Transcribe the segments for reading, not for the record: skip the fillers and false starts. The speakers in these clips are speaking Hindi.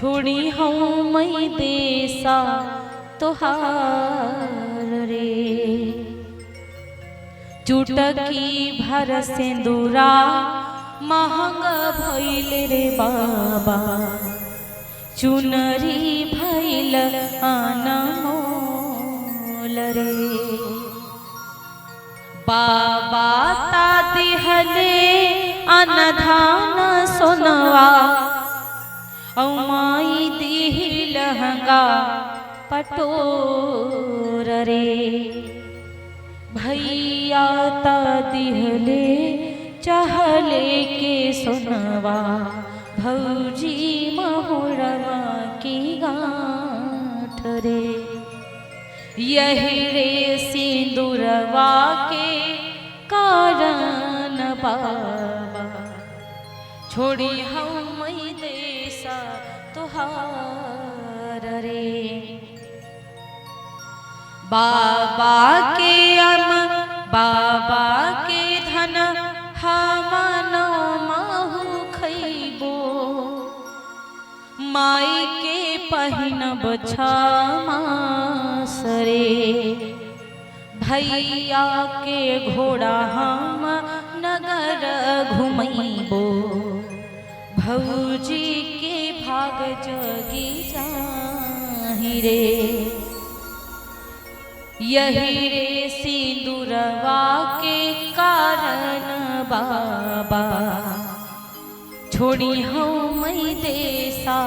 छोड़ी हूँ मैं देसा तोहार रे। चुटकी भर सिंदूरा महंग भइल रे बाबा, चुनरी भइल अनमोल रे। बाबा ता दिहले अनधान सोनवा, औ माई दिही लहंगा पटोर रे। भैया ता दिहले चहले के सोनवा, भौजी महुरवा की गांठ रे। यही रे सिंदूरवा के कारण बाबा, छोड़ी हम मैं देसा तोहार रे। बाबा के बाबा के धन हम नो महु खैबो, माई के पहिनब छमास रे। भैया के घोड़ा हम नगर घुमैबो, भौजी के भाग जगी जाहि रे। यही रे सिंदूरवा के कारण बाबा, छोड़ी हूँ मैं देसा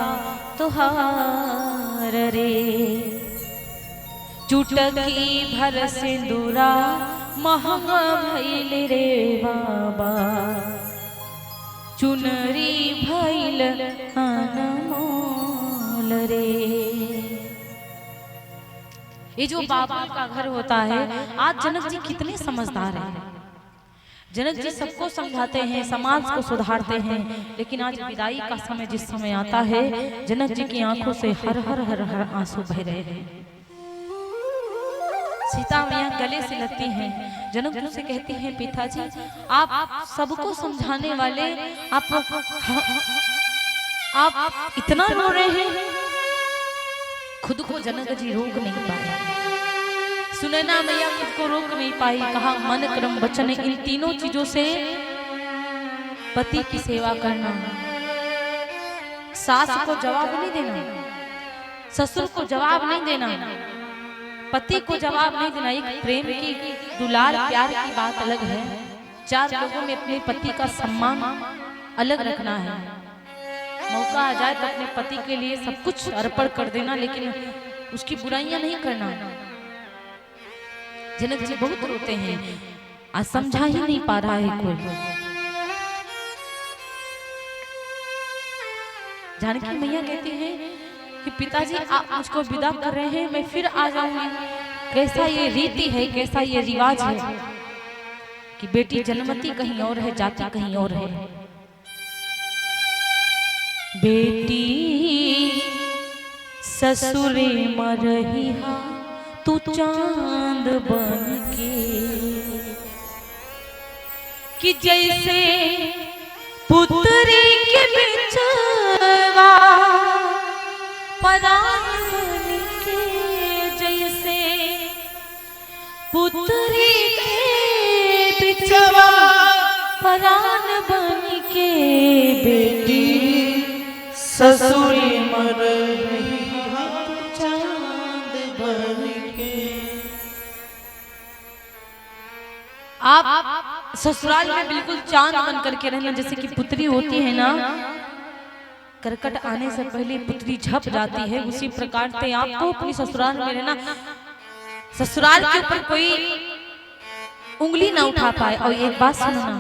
तोहार रे। चुटकी भर सिंदूरा महंग भइल रे बाबा, चुनरी भइल अनमोल रे। ये जो बाबा का घर होता है, आज जनक जी कितने समझदार हैं। जनक जी सबको समझाते हैं, समाज को सुधारते हैं, लेकिन आज विदाई का समय जिस समय आता है, जनक जी की आंखों से हर हर हर हर आंसू बह रहे हैं। सीता मैया गले से लगती हैं, जनक जी से कहती हैं पिताजी आप सबको समझाने वाले आप इतना रो रहे हैं। खुद को जनक जी रोक नहीं पाए, सुनैना मैया खुद को रोक नहीं पाई। कहा मन क्रम वचन इन तीनों चीजों से पति की सेवा करना, सास को जवाब नहीं देना, ससुर को जवाब नहीं देना, पति को जवाब नहीं देना। एक प्रेम की दुलार प्यार की बात अलग है, चार लोगों में अपने पति का सम्मान अलग रखना है। मौका आ जाए तो अपने पति के लिए सब कुछ अर्पण कर देना, लेकिन उसकी बुराइयां नहीं करना। जनक जी बहुत रोते हैं, आज समझा ही नहीं पा रहा है कोई। जानकी मैया कहती हैं कि पिताजी आप मुझको विदा कर रहे हैं, मैं फिर आ जाऊंगी। कैसा ये रीति है, कैसा ये रिवाज है कि बेटी जन्मती कहीं और है, जाती कहीं और है। बेटी ससुरे मरही तू चांद बन के, कि जैसे पुत्री के बिछवा परान बन के, जैसे पुत्री के बिछवा परान बन के, बेटी ससुरे मरही चांद बन के। आप ससुराल में बिल्कुल चांद बन करके रहना, जैसे कि पुत्री होती है ना, करकट आने से पहले पुत्री झप जाती है, उसी प्रकार से आपको अपनी ससुराल में रहना, ससुराल के ऊपर कोई उंगली ना उठा पाए। और एक बात सुनना,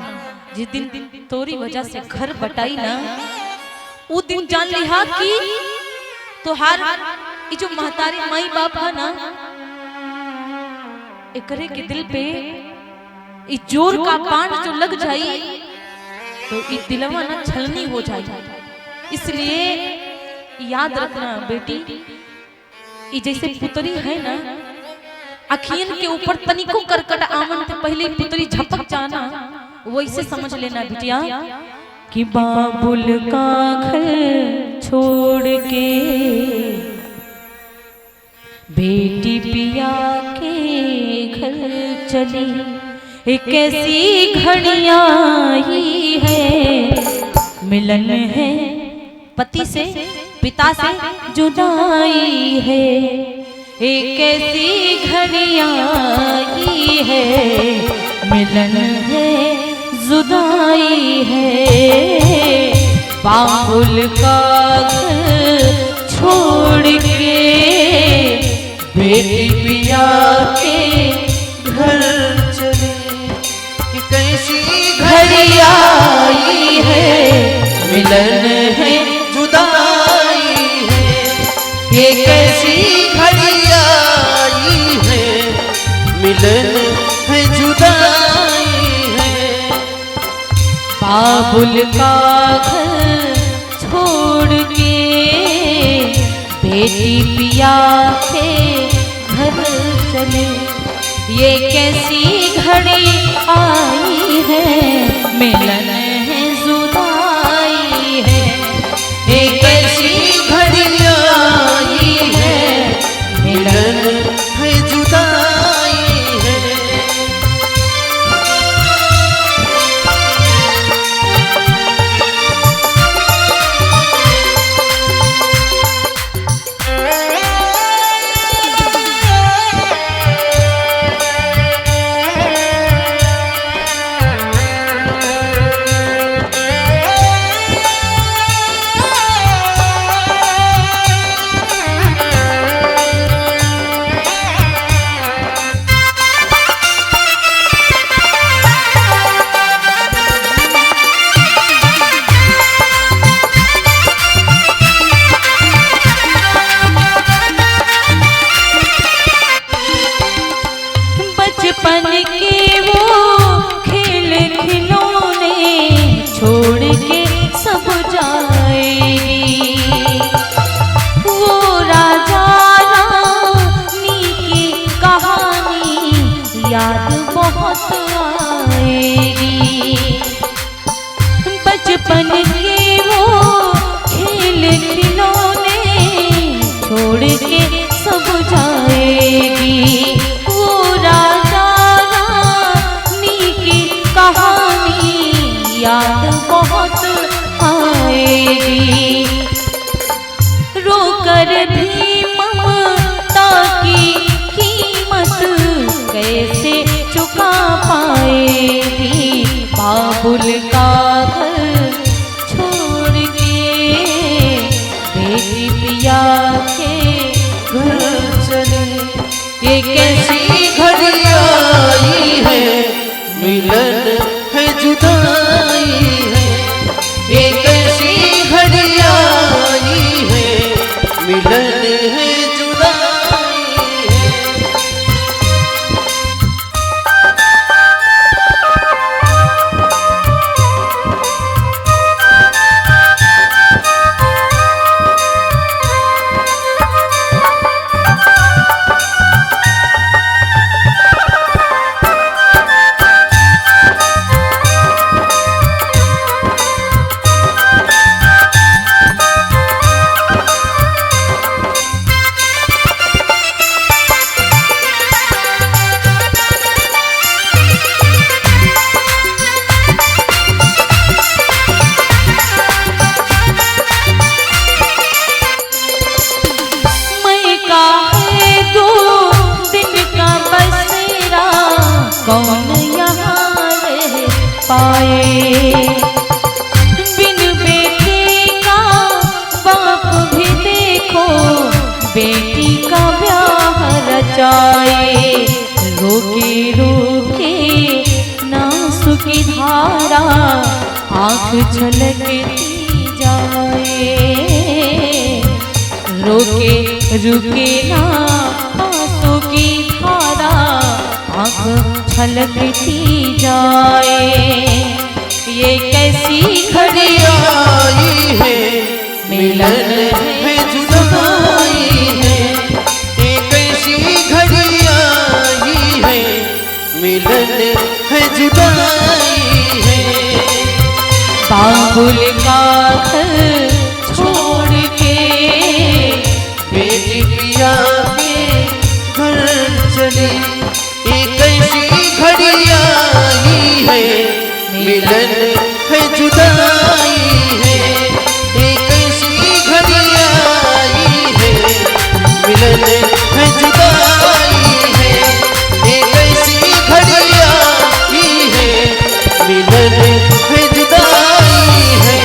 जिस दिन तोरी वजह से घर बटाई ना, वो दिन जान लिहा कि तोहार ये जो महतारी माई बाप है ना, एकरे के दिल पे इस जोर का पांच जो लग जाई तो इस दिलवा ना छलनी हो जाए। इसलिए याद रखना बेटी, ये जैसे पुतरी है ना, अखियन के ऊपर तनिको करकट आवन से पहले पुतरी झपक जाना, वैसे समझ लेना बिटिया कि बाबुल का घर छोड़ के बेटी पिया के घर चली। एक ऐसी घड़ियां ही है, मिलन है पति से पिता से जुदाई है। एक ऐसी घड़ियां ही है, मिलन है जुदाई है। बाबुल का घर छोड़ के बेटी पिया के घर चले। कैसी घड़ियां आई है, मिलन है जुदाई है। ये कैसी घड़ियां आई है, मिलन है जुदाई है। बाबुल का घर छोड़ के बेटी पिया के घर चले। ये कैसी घड़ी आई है, मिलन है जुदाई है। ये कैसी घड़ियां आई है, मिलन है जुदाई है। बचपन के वो खेल खिलौने छोड़ के सब जाएगी। वो राजा रानी की कहानी याद बहुत आएगी। बचपन के वो खेल खिलौने छोड़ के सब जाएगी। याद बहुत आएगी। रोकर भी ममता की कीमत कैसे चुका पाएगी। बाबुल का घर छोड़ के बेटी पिया के घर चले। ये कैसी घड़ियां आई है, मिलन है जुदाई है। ये कैसी घड़ियां आई है, मिलन है जुदाई है। कौन यहाँ रह पाए। बिन बेटे का बाप भी देखो बेटी का ब्याह रचाए। रोके रोके नासु की धारा आँख झलकती जाए। रोके रुके ना आंसू की धारा आँख छलकती जाए। ये कैसी घड़ियां आई है, मिलन है जुदाई है। ये कैसी घड़ियां आई है, मिलन है जुदाई है। बाबुल का घर छोड़ मिलन है जुदाई है, एक ऐसी घड़ी आई है, मिलन है जुदाई है, एक ऐसी घड़ी आई है, मिलन है जुदाई है।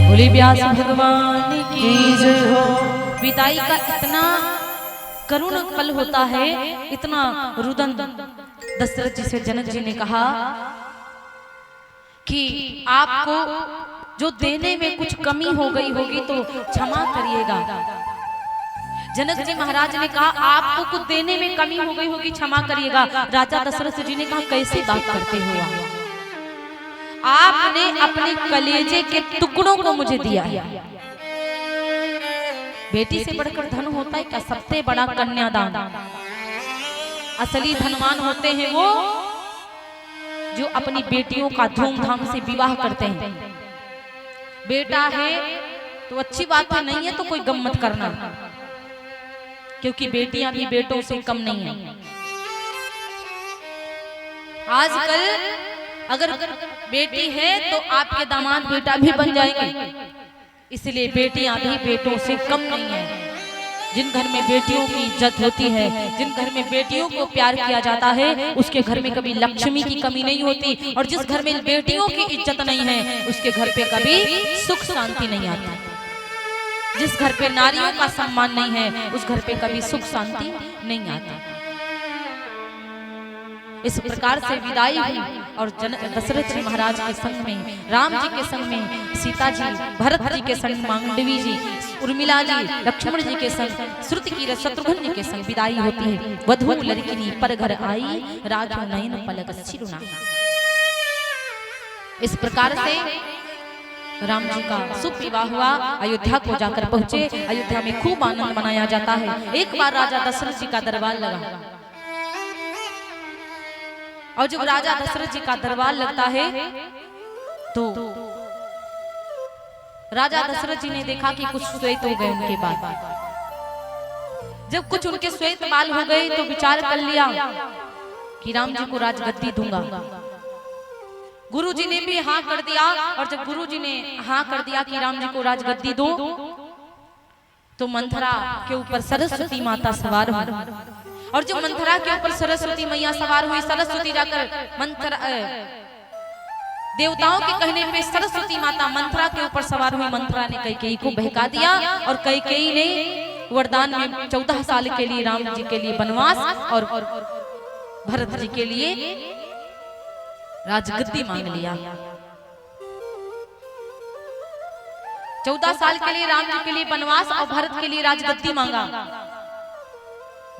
बोले व्यास भगवान की जय हो। विदाई का इतना करुण पल होता है, इतना रुदन। दशरथ जी से जनक जी ने कहा कि आपको जो देने में कुछ कमी हो गई होगी तो क्षमा करिएगा। जनक जी महाराज ने कहा आपको कुछ देने में कमी हो गई होगी, क्षमा करिएगा। राजा दशरथ जी ने कहा कैसी बात करते हो आपने अपने कलेजे के टुकड़ों को मुझे दिया है। बेटी से बढ़कर धन होता है क्या? सबसे बड़ा कन्यादान। असली धनवान होते हैं वो जो अपनी बेटियों का धूमधाम से विवाह करते हैं। बेटा है तो अच्छी बात है, नहीं है तो कोई गम मत करना, क्योंकि बेटियां भी बेटों से कम नहीं है। आजकल अगर बेटी है तो आपके दामाद बेटा भी बन जाएंगे, इसलिए बेटियां भी बेटों से कम नहीं है। जिन घर में बेटियों की इज्जत होती है, जिन घर में बेटियों को प्यार किया जाता है, उसके घर में कभी लक्ष्मी की कमी नहीं होती। और जिस घर में बेटियों की इज्जत नहीं है, उसके घर पे कभी सुख शांति नहीं आती। जिस घर पे नारियों का सम्मान नहीं है, उस घर पे कभी सुख शांति नहीं आती। इस प्रकार से विदाई हुई और दशरथ जी महाराज के संग में, राम जी के संग में सीता जी, भरत जी के संग मांडवी जी, उर्मिला जी, लक्ष्मण जी के संग, श्रुति की शत्रुघ्न जी के संग विदाई होती है। वधू लड़किनी पर घर आई, राजो नयन पलक सिरुना। इस प्रकार से राम जी का शुभ विवाह हुआ। अयोध्या को जाकर पहुंचे। अयोध्या में खूब आनंद मनाया जाता है। एक बार राजा दशरथ जी का दरबार लगा, और जब राजा दशरथ जी का दरबार लगता है तो राजा दशरथ जी ने देखा कि कुछ श्वेत हो गए उनके बाल। जब कुछ उनके श्वेत बाल हो गए तो विचार कर लिया कि राम जी को राजगद्दी दूंगा। गुरुजी ने भी हाँ कर दिया, और जब गुरुजी ने हाँ कर दिया कि राम जी को राजगद्दी दो, तो मंथरा के ऊपर सरस्वती माता सवार हुई। और जो मंथरा के ऊपर सरस्वती मैया सवार हुई, सरस्वती जाकर मंथरा देवताओं के कहने पे सरस्वती माता मंथरा के ऊपर सवार हुई। मंथरा ने कैकेयी को बहका दिया, और कैकेयी ने वरदान में 14 साल के लिए राम जी के लिए वनवास और भरत जी के लिए राजगद्दी मांग लिया। 14 साल के लिए राम जी के लिए वनवास और भरत के लिए राजगद्दी मांगा।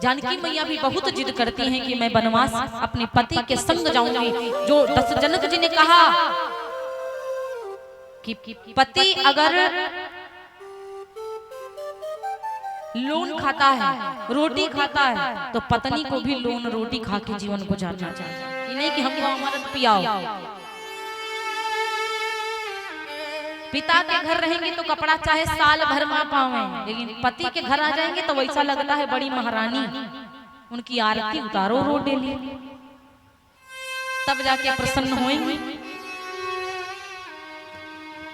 जानकी मैया भी बहुत जिद करती हैं कि मैं वनवास अपने पति के संग जाऊंगी। जो जनक जी ने कहा कि पति अगर लोन खाता है, रोटी खाता है, तो पत्नी को भी लोन रोटी खा के जीवन गुजारना चाहिए। ये नहीं कि हमको अमृत पियाओ। पिता के घर रहेंगे तो कपड़ा चाहे साल भर में पावे, लेकिन पति के घर आ जाएंगे तो वैसा लगता है बड़ी महारानी। उनकी आरती उतारो रो डेली, तब जाके प्रसन्न होंगे।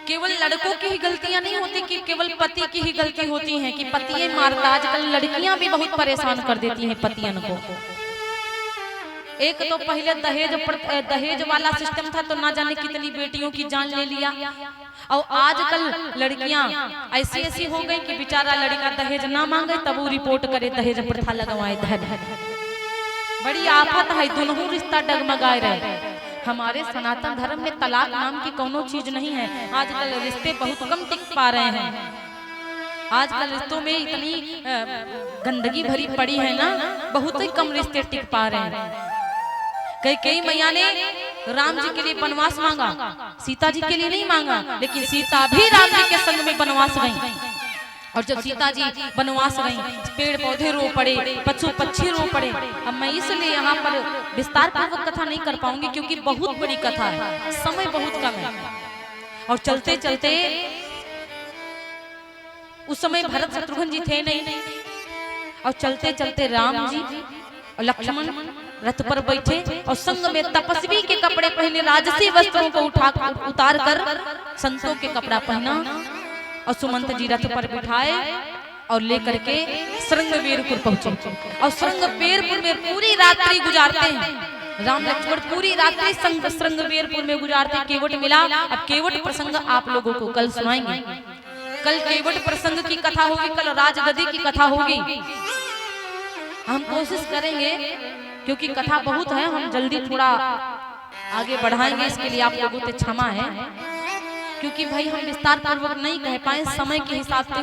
केवल लड़कों की ही गलतियां नहीं होती कि केवल पति की ही गलती होती है कि पति मारता। आजकल लड़कियां भी बहुत परेशान कर देती हैं पतियन को। एक तो पहले दहेज वाला सिस्टम था, तो ना जाने कितनी बेटियों की जान ले लिया। और आजकल लड़कियां ऐसी ऐसी हो गई कि बेचारा लड़का दहेज ना मांगे तब वो रिपोर्ट करे, दहेज प्रथा लगवाए। बड़ी आफत है, दोनों रिश्ता डगमगाए रहे। हमारे सनातन धर्म में तलाक नाम की कोनो चीज नहीं है। आजकल रिश्ते बहुत कम टिक पा रहे हैं। आजकल रिश्तों में इतनी गंदगी भरी पड़ी है ना, बहुत ही कम रिश्ते टिक पा रहे हैं। कैकेयी मैया ने राम जी के लिए वनवास मांगा, सीता जी के लिए नहीं मांगा, लेकिन सीता भी राम जी के संग में वनवास गई। और जब सीता जी वनवास गई, पेड़ पौधे रो पड़े, पशु पक्षी रो पड़े। अब मैं इसलिए यहाँ पर विस्तार पूर्वक कथा नहीं कर पाऊंगी, क्योंकि बहुत बड़ी कथा है, समय बहुत कम है। और चलते चलते उस समय भरत शत्रुघ्न जी थे नहीं, और चलते चलते राम जी और लक्ष्मण रथ पर बैठे और संग में तपस्वी के कपड़े पहने, राजसी वस्त्रों को उतार कर संतों के कपड़ा पहना और सुमंत जी रथ पर बिठाए और लेकर के श्रृंगवेरपुर पहुंचे। और श्रृंगवेरपुर में पूरी रात्रि गुजारते हैं। राम लक्ष्मण पूरी रात्रि श्रृंगवेरपुर में गुजारते हैं। केवट मिला। अब केवट प्रसंग आप लोगों को कल सुनाएंगे। कल केवट प्रसंग की कथा होगी, कल राजगद्दी की कथा होगी। हम कोशिश करेंगे क्योंकि कथा बहुत है, हम जल्दी थोड़ा आगे बढ़ाएंगे, इसके लिए आप लोगों से क्षमा है। क्योंकि भाई हम विस्तार पूर्वक नहीं कह पाए समय के हिसाब से।